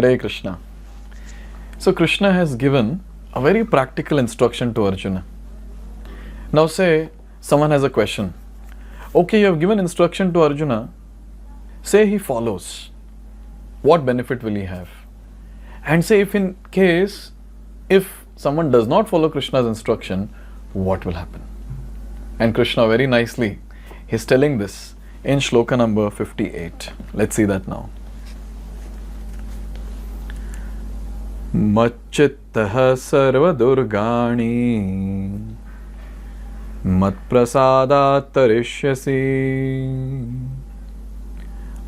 Hare Krishna. So Krishna has given a very practical instruction to Arjuna. Now say someone has a question. Okay, you have given instruction to Arjuna. Say he follows. What benefit will he have? And say if someone does not follow Krishna's instruction, what will happen? And Krishna very nicely, he's telling this in Śloka number 58. Let's see that now. Macchittah sarva durgani matprasadat tarishyasi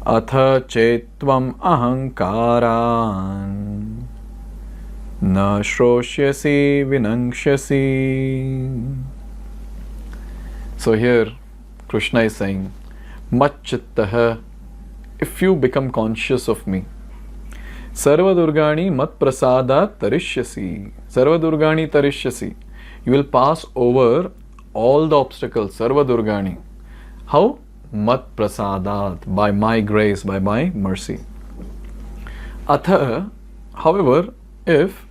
atha chetvam ahankaran na shroshyasi vinangshasi. So here Krishna is saying, Macchittah, if you become conscious of me, Sarva Durgani mat prasadat tarishyasi. Sarva Durgani tarishyasi. You will pass over all the obstacles. Sarva Durgani. How? Mat prasadat. By my grace, by my mercy. Atha, however, if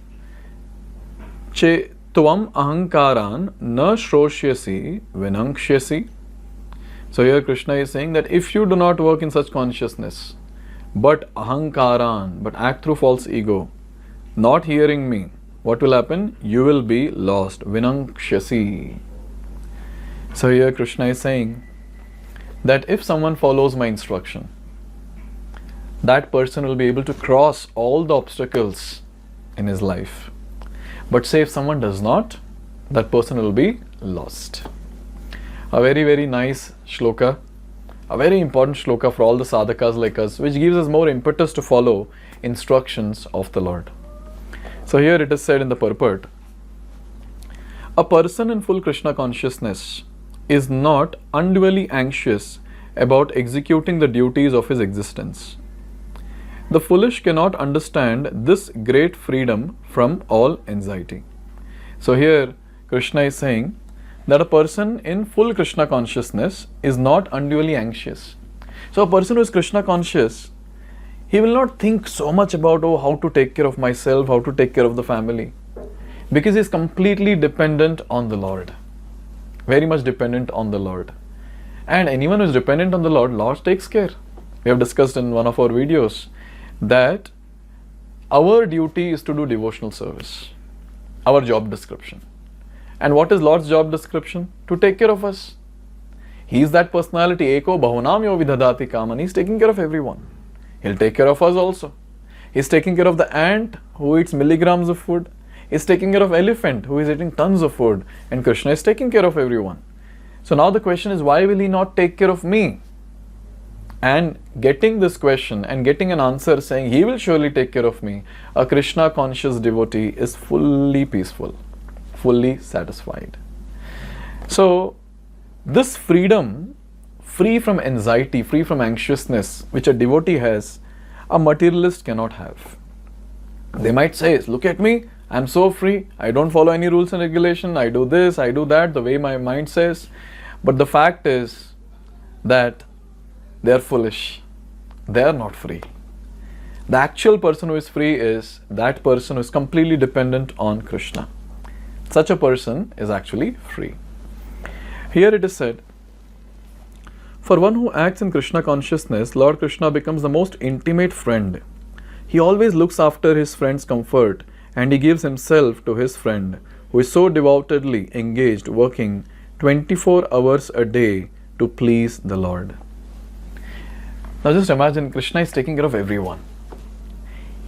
che tvam ahankaran na shroshyasi vinangshasi. So here Krishna is saying that if you do not work in such consciousness, but ahankaran, but act through false ego, not hearing me, what will happen? You will be lost. Vinangshasi. So here Krishna is saying that if someone follows my instruction, that person will be able to cross all the obstacles in his life. But say if someone does not, that person will be lost. A very, very nice shloka. A very important shloka for all the sadhakas like us, which gives us more impetus to follow instructions of the Lord. So here it is said in the purport, a person in full Krishna consciousness is not unduly anxious about executing the duties of his existence. The foolish cannot understand this great freedom from all anxiety. So here Krishna is saying that a person in full Krishna consciousness is not unduly anxious. So a person who is Krishna conscious, he will not think so much about how to take care of myself, how to take care of the family, because he is completely dependent on the Lord. Very much dependent on the Lord. And anyone who is dependent on the Lord, Lord takes care. We have discussed in one of our videos that our duty is to do devotional service. Our job description. And what is Lord's job description? To take care of us. He is that personality. Eko bahunamyo vidhadati kaman. He is taking care of everyone. He'll take care of us also. He is taking care of the ant who eats milligrams of food. He is taking care of elephant who is eating tons of food. And Krishna is taking care of everyone. So now the question is, why will he not take care of me? And getting this question and getting an answer saying he will surely take care of me, a Krishna conscious devotee is fully peaceful, fully satisfied. So this freedom, free from anxiety, free from anxiousness, which a devotee has, a materialist cannot have. They might say, look at me, I'm so free, I don't follow any rules and regulation, I do this, I do that, the way my mind says. But the fact is that they are foolish. They are not free. The actual person who is free is that person who is completely dependent on Krishna. Such a person is actually free. Here it is said, for one who acts in Krishna consciousness, Lord Krishna becomes the most intimate friend. He always looks after his friend's comfort and he gives himself to his friend who is so devotedly engaged working 24 hours a day to please the Lord. Now just imagine Krishna is taking care of everyone.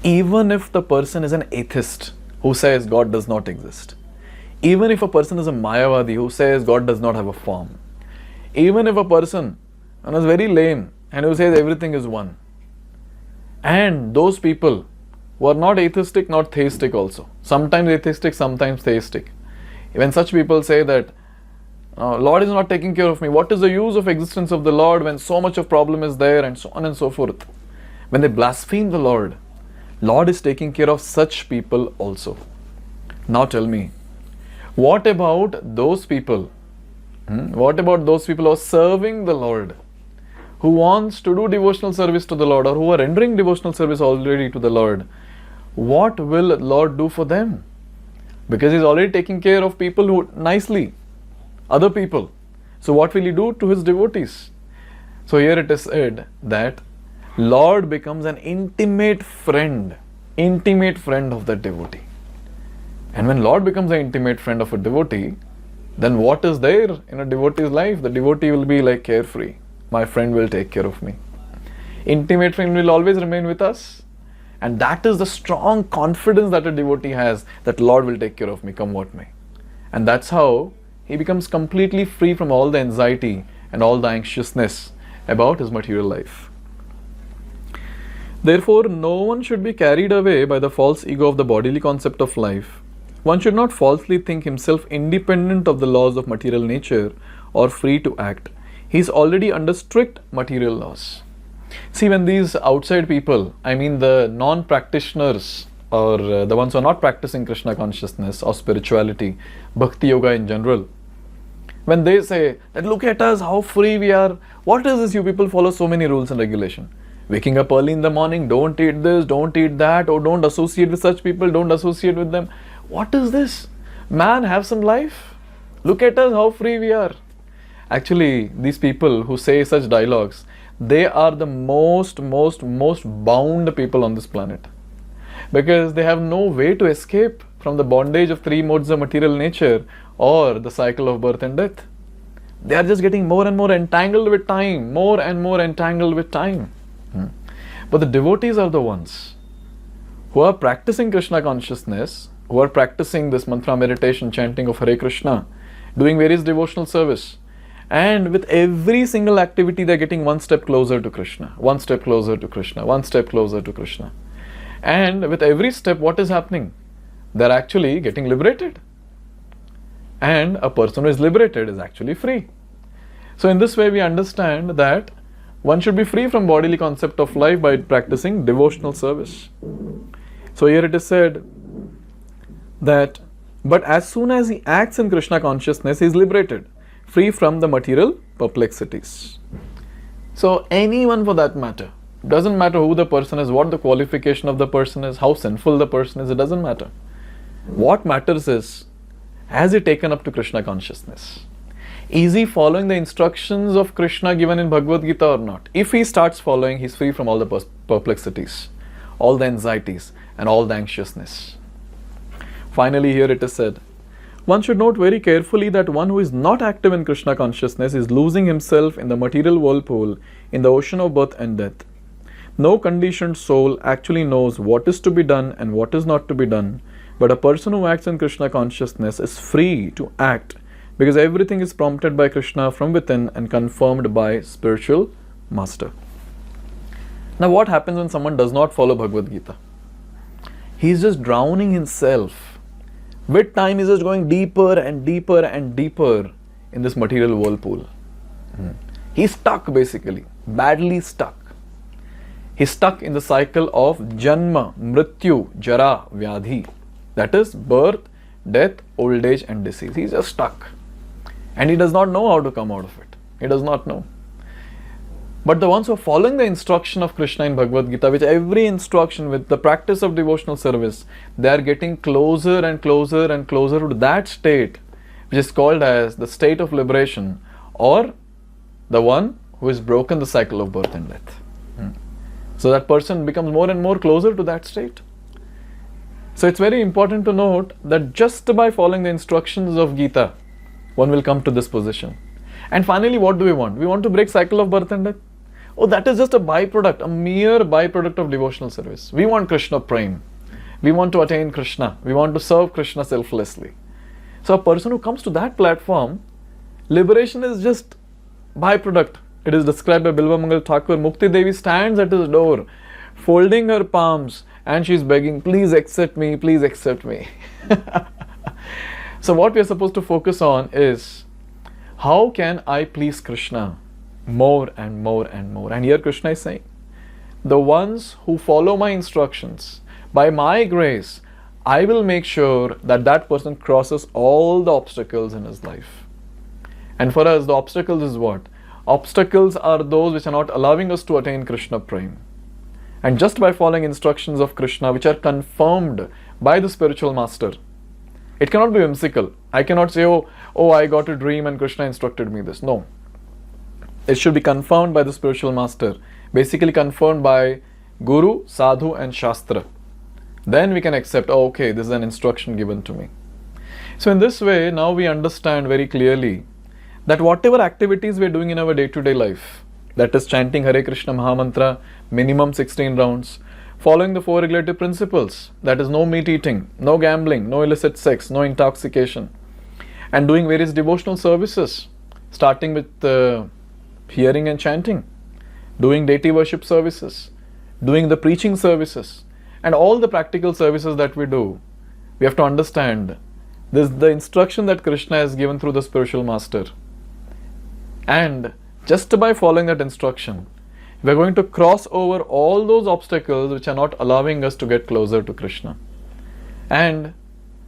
Even if the person is an atheist who says God does not exist. Even if a person is a Mayavadi who says God does not have a form. Even if a person is very lame and who says everything is one. And those people who are not atheistic, not theistic also. Sometimes atheistic, sometimes theistic. When such people say that Lord is not taking care of me, what is the use of existence of the Lord when so much of problem is there, and so on and so forth. When they blaspheme the Lord, Lord is taking care of such people also. Now tell me, what about those people? What about those people who are serving the Lord, who wants to do devotional service to the Lord, or who are rendering devotional service already to the Lord, what will Lord do for them? Because He's already taking care of people who nicely, other people. So what will He do to His devotees? So here it is said that Lord becomes an intimate friend of that devotee. And when Lord becomes an intimate friend of a devotee, then what is there in a devotee's life? The devotee will be like carefree. My friend will take care of me. Intimate friend will always remain with us. And that is the strong confidence that a devotee has, that Lord will take care of me, come what may. And that's how he becomes completely free from all the anxiety and all the anxiousness about his material life. Therefore, no one should be carried away by the false ego of the bodily concept of life. One should not falsely think himself independent of the laws of material nature or free to act. He is already under strict material laws. See, when these outside people, I mean the non-practitioners or the ones who are not practicing Krishna consciousness or spirituality, bhakti yoga in general, when they say that look at us, how free we are, what is this? You people follow so many rules and regulation. Waking up early in the morning, don't eat this, don't eat that, or don't associate with such people, don't associate with them. What is this? Man, have some life. Look at us, how free we are. Actually, these people who say such dialogues, they are the most bound people on this planet. Because they have no way to escape from the bondage of three modes of material nature or the cycle of birth and death. They are just getting more and more entangled with time, more and more entangled with time. But the devotees are the ones who are practicing Krishna consciousness, who are practicing this mantra meditation, chanting of Hare Krishna, doing various devotional service. And with every single activity, they're getting one step closer to Krishna, one step closer to Krishna, one step closer to Krishna. And with every step, what is happening? They're actually getting liberated. And a person who is liberated is actually free. So in this way, we understand that one should be free from bodily concept of life by practicing devotional service. So here it is said that, but as soon as he acts in Krishna consciousness, he is liberated, free from the material perplexities. So anyone for that matter, doesn't matter who the person is, what the qualification of the person is, how sinful the person is, it doesn't matter. What matters is, has he taken up to Krishna consciousness? Is he following the instructions of Krishna given in Bhagavad Gita or not? If he starts following, he's free from all the perplexities, all the anxieties and all the anxiousness. Finally, here it is said, one should note very carefully that one who is not active in Krishna consciousness is losing himself in the material whirlpool, in the ocean of birth and death. No conditioned soul actually knows what is to be done and what is not to be done, but a person who acts in Krishna consciousness is free to act because everything is prompted by Krishna from within and confirmed by spiritual master. Now what happens when someone does not follow Bhagavad Gita? He is just drowning himself. With time, he is just going deeper and deeper and deeper in this material whirlpool. He's stuck basically, badly stuck. He's stuck in the cycle of Janma, Mrityu, Jara, Vyadhi. That is birth, death, old age and disease. He's just stuck. And he does not know how to come out of it. He does not know. But the ones who are following the instruction of Krishna in Bhagavad Gita, with every instruction, with the practice of devotional service, they are getting closer and closer and closer to that state, which is called as the state of liberation, or the one who has broken the cycle of birth and death. So that person becomes more and more closer to that state. So it's very important to note that just by following the instructions of Gita, one will come to this position. And finally, what do we want? We want to break cycle of birth and death. Oh, that is just a byproduct, a mere byproduct of devotional service. We want Krishna Prem. We want to attain Krishna. We want to serve Krishna selflessly. So a person who comes to that platform, liberation is just byproduct. It is described by Bilva Mangal Thakur. Mukti Devi stands at his door, folding her palms, and she is begging, please accept me, please accept me. So what we are supposed to focus on is, how can I please Krishna more and more and more? And here Krishna is saying, the ones who follow my instructions, by my grace, I will make sure that that person crosses all the obstacles in his life. And for us, the obstacles is what? Obstacles are those which are not allowing us to attain Krishna Prem. And just by following instructions of Krishna, which are confirmed by the spiritual master, it cannot be whimsical. I cannot say, oh, I got a dream and Krishna instructed me this. No. It should be confirmed by the spiritual master, basically confirmed by Guru, Sadhu and Shastra. Then we can accept, oh, okay, this is an instruction given to me. So in this way, now we understand very clearly that whatever activities we are doing in our day-to-day life, that is chanting Hare Krishna Mahamantra, minimum 16 rounds, following the 4 regulative principles, that is no meat eating, no gambling, no illicit sex, no intoxication, and doing various devotional services, starting with hearing and chanting, doing deity worship services, doing the preaching services, and all the practical services that we do. We have to understand this is the instruction that Krishna has given through the spiritual master. And just by following that instruction, we are going to cross over all those obstacles which are not allowing us to get closer to Krishna. And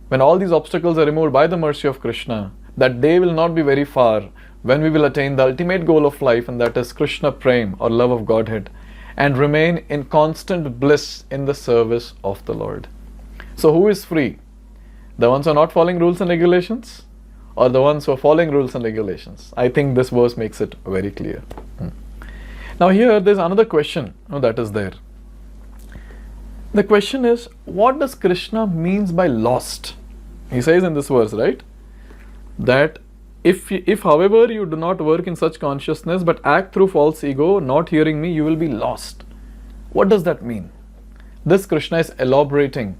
when all these obstacles are removed by the mercy of Krishna, that day will not be very far when we will attain the ultimate goal of life, and that is Krishna Prem or love of Godhead, and remain in constant bliss in the service of the Lord. So who is free? The ones who are not following rules and regulations, or the ones who are following rules and regulations? I think this verse makes it very clear. Now here there's another question that is there. The question is, what does Krishna means by lost? He says in this verse, right, that if however you do not work in such consciousness but act through false ego, not hearing me, you will be lost. What does that mean? This Krishna is elaborating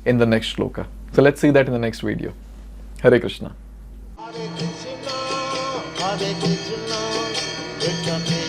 in the next shloka. So let's see that in the next video. Hare Krishna. Hare Krishna, Hare Krishna, Krishna